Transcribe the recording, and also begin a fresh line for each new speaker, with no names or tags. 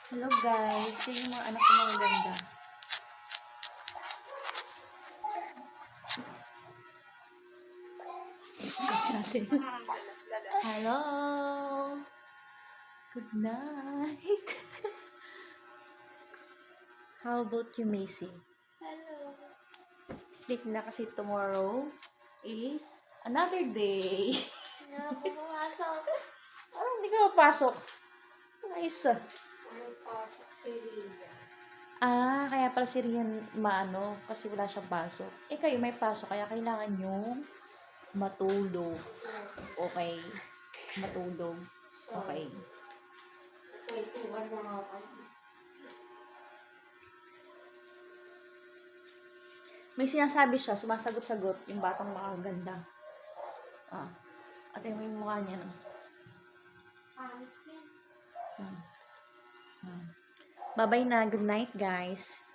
Hello guys, sino yung mga anak ko mga ganda? Chat natin. Hello! Good night! How about you, Macy?
Hello.
Sleep na kasi tomorrow is another day.
Hindi ako pumasok.
Parang hindi ka mapasok. Ayos ah.
May pasok si Ria.
Kaya pala si Rian maano, kasi wala siyang pasok. Eh kayo may pasok, kaya kailangan yung matulog. Okay. Matulog. Okay.
Kwentuhan lang ako.
May sinasabi siya, sumasagot-sagot yung batang makaganda. At mo yung mukha niya. No?
Pangit yan.
Bye-bye na. Good night, guys.